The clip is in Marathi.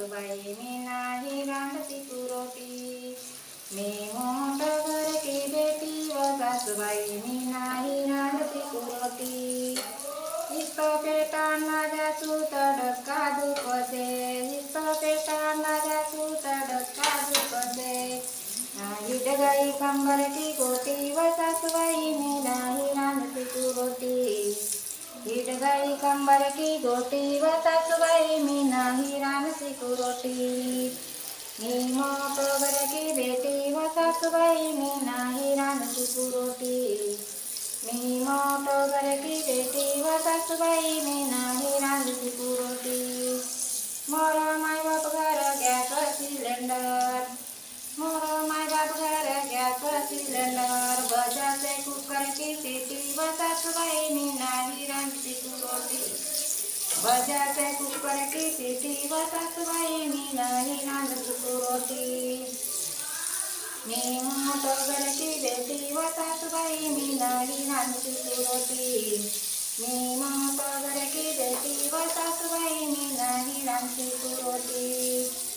सासूबाई मी नाही रांधती रोटी. मी मोठं घर की बेटी व सासूबाई मी नाही रांधती रोटी. इस्तो पेटाना जासू तडका दुखते, इस्तो पेटाना जासू तडका दुखते. हिडगाई कंबर की गोटी व सासूबाई मी नाही रांधती रोटी. हिडगाई कंबर की गोटी व सासूबाई मी नाही रांधती रोटी. मी मोठं घर की बेटी व सासूबाई मी नाही रांधती रोटी. मी मोठं घर की बेटी व सासूबाई मी नाही रांधती रोटी. मोर माय बाप घर गॅस सिलेंडर, मोर माय बाप घर गॅस सिलेंडर. बजाचे कुकर की सीटी व सासूबाई मी नाही रांधती रोटी. बजाचे कुकर की सीटी व सासूबाई मी नाही रांधती रोटी. मी मोठं घर की बेटी व सासूबाई मी नाही रांधती रोटी. मी मोठं घर